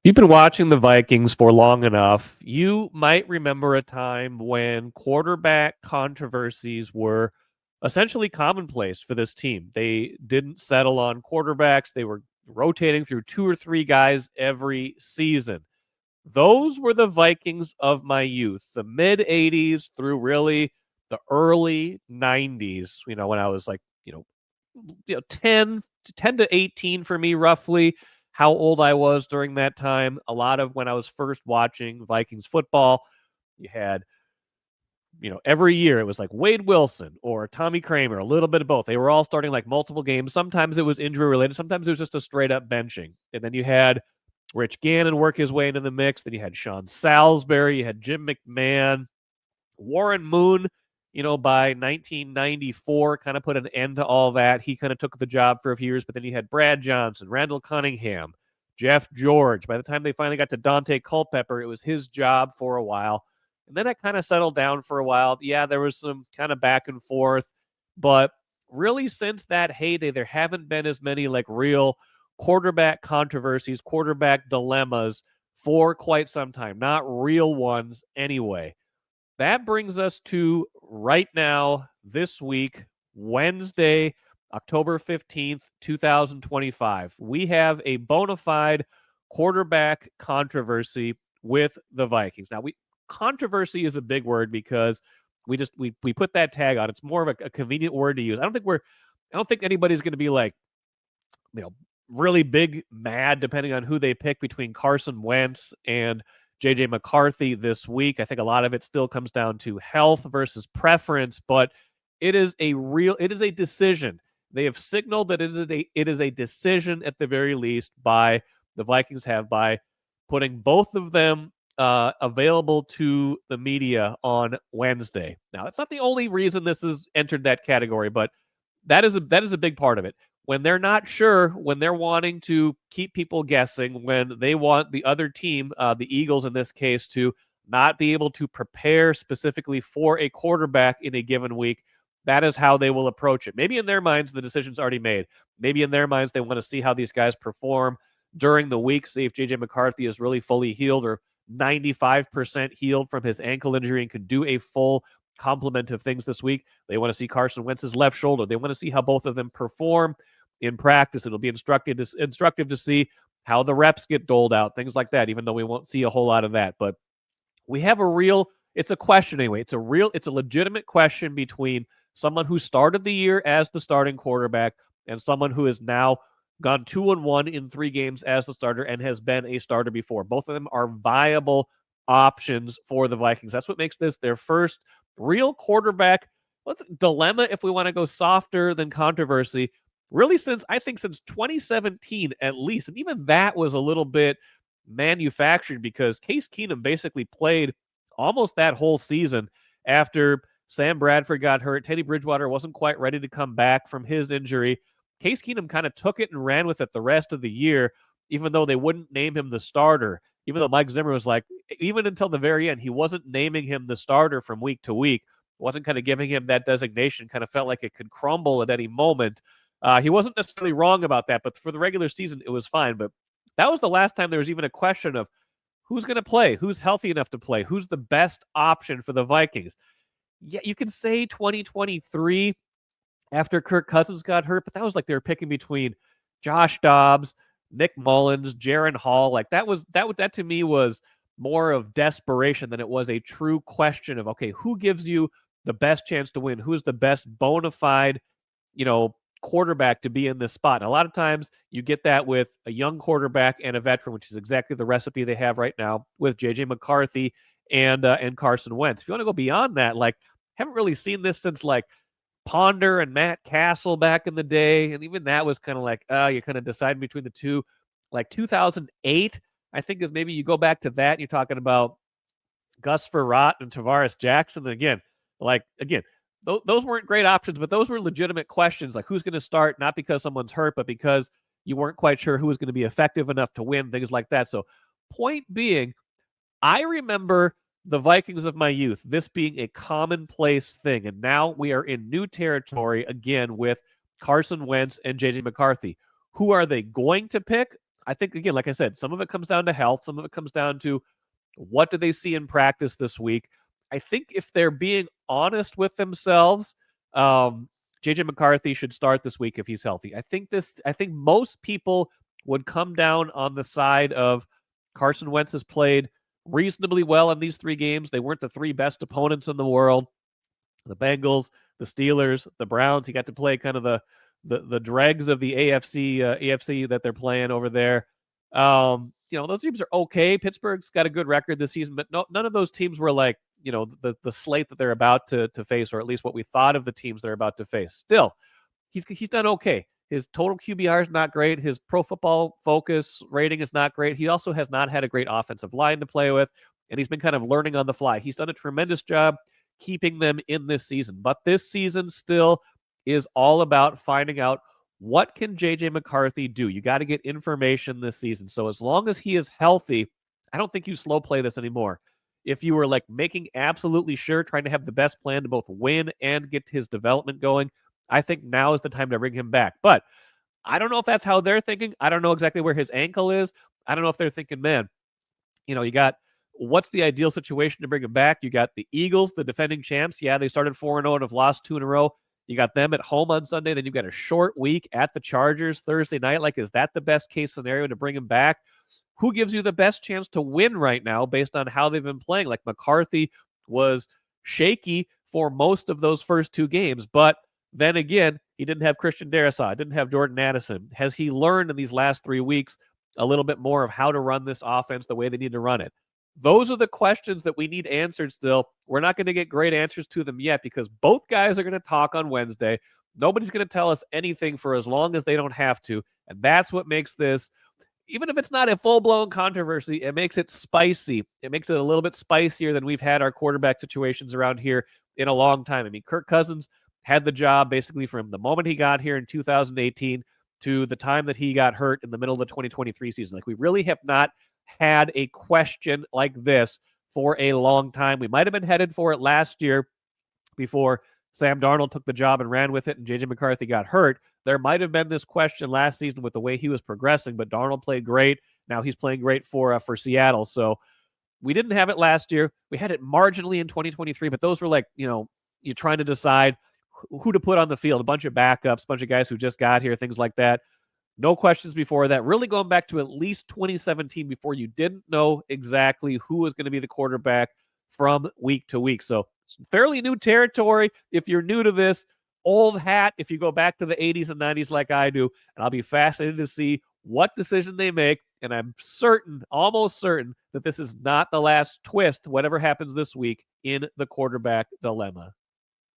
If you've been watching the Vikings for long enough, you might remember a time when quarterback controversies were essentially commonplace for this team. They didn't settle on quarterbacks, they were rotating through two or three guys every season. Those were the Vikings of my youth, the mid 80s through really the early 90s, when I was like, 10 to 18 for me, roughly, how old I was during that time. A lot of when I was first watching Vikings football, you had, every year it was like Wade Wilson or Tommy Kramer, a little bit of both. They were all starting like multiple games. Sometimes it was injury related, sometimes it was just a straight up benching. And then you had Rich Gannon work his way into the mix. Then you had Sean Salisbury, you had Jim McMahon, Warren Moon, by 1994, kind of put an end to all that. He kind of took the job for a few years, but then you had Brad Johnson, Randall Cunningham, Jeff George. By the time they finally got to Dante Culpepper, it was his job for a while. And then it kind of settled down for a while. Yeah, there was some kind of back and forth, but really since that heyday, there haven't been as many like real quarterback controversies, quarterback dilemmas for quite some time. Not real ones anyway. That brings us to right now, this week, Wednesday, October 15th, 2025. We have a bona fide quarterback controversy with the Vikings. Now, controversy is a big word because we put that tag on. It's more of a convenient word to use. I don't think anybody's going to be like, really big mad depending on who they pick between Carson Wentz and JJ McCarthy this week. I think a lot of it still comes down to health versus preference, but it is a decision. They have signaled that it is a decision at the very least by the Vikings by putting both of them available to the media on Wednesday. Now, it's not the only reason this has entered that category, but that is a big part of it. When they're not sure, when they're wanting to keep people guessing, when they want the other team, the Eagles in this case, to not be able to prepare specifically for a quarterback in a given week, that is how they will approach it. Maybe in their minds, the decision's already made. Maybe in their minds, they want to see how these guys perform during the week, see if J.J. McCarthy is really fully healed or 95% healed from his ankle injury and can do a full complement of things this week. They want to see Carson Wentz's left shoulder. They want to see how both of them perform in practice. It'll be instructive to see how the reps get doled out, things like that, even though we won't see a whole lot of that. But we have it's a question anyway. It's a legitimate question between someone who started the year as the starting quarterback and someone who has now gone 2-1 in 3 games as the starter and has been a starter before. Both of them are viable options for the Vikings. That's what makes this their first real quarterback dilemma, if we want to go softer than controversy, really since 2017 at least. And even that was a little bit manufactured because Case Keenum basically played almost that whole season after Sam Bradford got hurt. Teddy Bridgewater wasn't quite ready to come back from his injury. Case Keenum kind of took it and ran with it the rest of the year, even though they wouldn't name him the starter. Even though Mike Zimmer was like, even until the very end, he wasn't naming him the starter from week to week. Wasn't kind of giving him that designation. Kind of felt like it could crumble at any moment. He wasn't necessarily wrong about that, but for the regular season, it was fine. But that was the last time there was even a question of who's going to play, who's healthy enough to play, who's the best option for the Vikings. Yeah, you can say 2023 after Kirk Cousins got hurt, but that was like they were picking between Josh Dobbs, Nick Mullins, Jaron Hall. Like that to me was more of desperation than it was a true question of, okay, who gives you the best chance to win? Who's the best bona fide, quarterback to be in this spot? And a lot of times you get that with a young quarterback and a veteran, which is exactly the recipe they have right now with JJ McCarthy and Carson Wentz. If you want to go beyond that, like, haven't really seen this since like Ponder and Matt Castle back in the day. And even that was kind of like, you're kind of deciding between the two. Like 2008, I think, is maybe you go back to that and you're talking about Gus Frerotte and Tavares Jackson. And again, those weren't great options, but those were legitimate questions. Like, who's going to start, not because someone's hurt, but because you weren't quite sure who was going to be effective enough to win, things like that. So point being, I remember the Vikings of my youth, this being a commonplace thing. And now we are in new territory again with Carson Wentz and JJ McCarthy. Who are they going to pick? I think, again, like I said, some of it comes down to health. Some of it comes down to what do they see in practice this week. I think if they're being honest with themselves, JJ McCarthy should start this week if he's healthy. I think most people would come down on the side of Carson Wentz has played reasonably well in these 3 games. They weren't the 3 best opponents in the world. The Bengals, the Steelers, the Browns. He got to play kind of the dregs of the AFC that they're playing over there. Those teams are okay. Pittsburgh's got a good record this season, but none of those teams were like, the slate that they're about to face, or at least what we thought of the teams they're about to face. Still, he's done okay. His total QBR is not great. His Pro Football Focus rating is not great. He also has not had a great offensive line to play with, and he's been kind of learning on the fly. He's done a tremendous job keeping them in this season. But this season still is all about finding out what can JJ McCarthy do. You got to get information this season. So as long as he is healthy, I don't think you slow play this anymore. If you were like making absolutely sure, trying to have the best plan to both win and get his development going, I think now is the time to bring him back. But I don't know if that's how they're thinking. I don't know exactly where his ankle is. I don't know if they're thinking, man, you got what's the ideal situation to bring him back? You got the Eagles, the defending champs. Yeah, they started 4-0 and have lost 2 in a row. You got them at home on Sunday. Then you've got a short week at the Chargers Thursday night. Like, is that the best case scenario to bring him back? Who gives you the best chance to win right now based on how they've been playing? Like, McCarthy was shaky for most of those first 2 games, but then again, he didn't have Christian Darrisaw, didn't have Jordan Addison. Has he learned in these last 3 weeks a little bit more of how to run this offense the way they need to run it? Those are the questions that we need answered still. We're not going to get great answers to them yet because both guys are going to talk on Wednesday. Nobody's going to tell us anything for as long as they don't have to. And that's what makes this, even if it's not a full-blown controversy, it makes it spicy. It makes it a little bit spicier than we've had our quarterback situations around here in a long time. I mean, Kirk Cousins had the job basically from the moment he got here in 2018 to the time that he got hurt in the middle of the 2023 season. Like, we really have not had a question like this for a long time. We might have been headed for it last year before Sam Darnold took the job and ran with it and JJ McCarthy got hurt. There might have been this question last season with the way he was progressing, but Darnold played great. Now he's playing great for Seattle. So we didn't have it last year. We had it marginally in 2023, but those were like, you're trying to decide who to put on the field, a bunch of backups, a bunch of guys who just got here, things like that. No questions before that. Really going back to at least 2017 before you didn't know exactly who was going to be the quarterback from week to week. So it's fairly new territory if you're new to this. Old hat if you go back to the 80s and 90s like I do. And I'll be fascinated to see what decision they make. And I'm certain, almost certain, that this is not the last twist, whatever happens this week, in the quarterback dilemma.